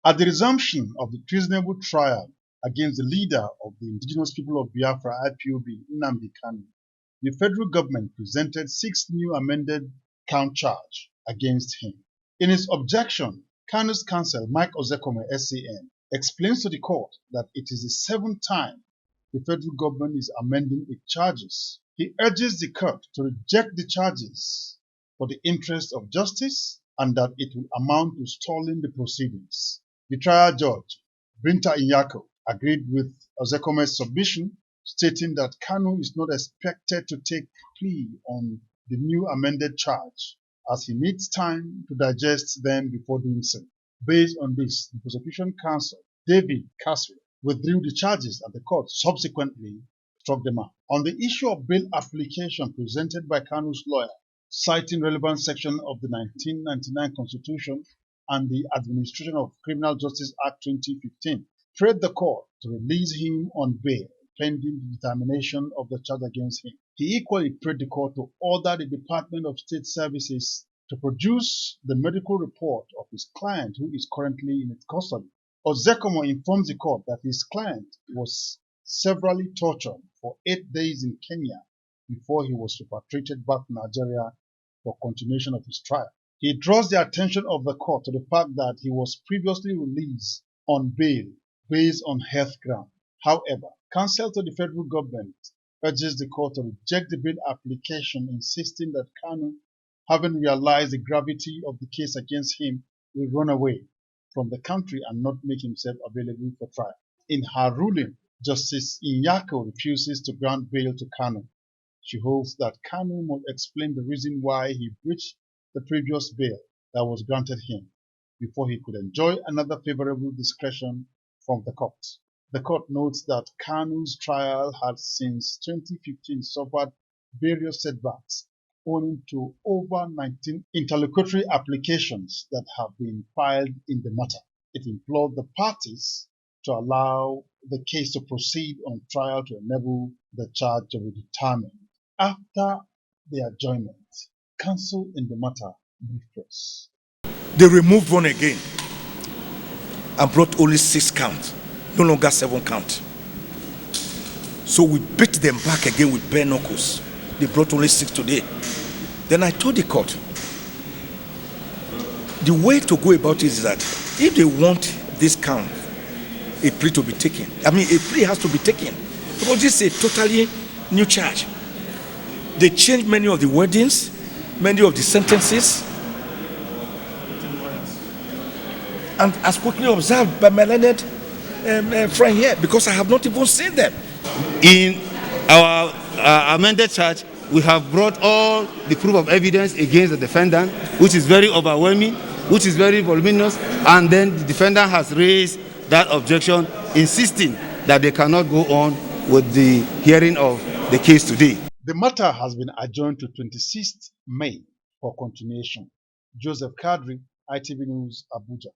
At the resumption of the treasonable trial against the leader of the Indigenous People of Biafra IPOB, Nnamdi Kanu, the federal government presented 6 new amended count charges against him. In his objection, Kanu's counsel, Mike Ozekome, SCN, explains to the court that it is the 7th time the federal government is amending its charges. He urges the court to reject the charges for the interest of justice and that it will amount to stalling the proceedings. The trial judge, Binta Nyako, agreed with Ozekome's submission, stating that Kanu is not expected to take plea on the new amended charge, as he needs time to digest them before doing so. Based on this, the prosecution counsel, David Caswell, withdrew the charges and the court subsequently struck them out. On the issue of bail application presented by Kanu's lawyer, citing relevant section of the 1999 Constitution and the Administration of Criminal Justice Act 2015, prayed the court to release him on bail pending the determination of the charge against him. He equally prayed the court to order the Department of State Services to produce the medical report of his client who is currently in its custody. Ozekome informs the court that his client was severally tortured for 8 days in Kenya before he was repatriated back to Nigeria for continuation of his trial. He draws the attention of the court to the fact that he was previously released on bail based on health grounds. However, counsel to the federal government urges the court to reject the bail application, insisting that Kanu, having realized the gravity of the case against him, will run away from the country and not make himself available for trial. In her ruling, Justice Nyako refuses to grant bail to Kanu. She holds that Kanu must explain the reason why he breached the previous bail that was granted him before he could enjoy another favorable discretion from the court. The court notes that Kanu's trial had since 2015 suffered various setbacks owing to over 19 interlocutory applications that have been filed in the matter. It implored the parties to allow the case to proceed on trial to enable the charge to be determined. After the adjournment, counsel in the matter briefed us. They removed one again and brought only 6 counts, no longer 7 counts. So we beat them back again with bare knuckles. They brought only 6 today. Then I told the court, the way to go about it is that if they want this count, a plea to be taken. I mean, a plea has to be taken because this is a totally new charge. They changed many of the wordings, many of the sentences, and as quickly observed by my learned friend here, because I have not even seen them. In our amended charge, we have brought all the proof of evidence against the defendant, which is very overwhelming, which is very voluminous, and then the defendant has raised that objection, insisting that they cannot go on with the hearing of the case today. The matter has been adjourned to 26th May for continuation. Joseph Kadiri, ITV News, Abuja.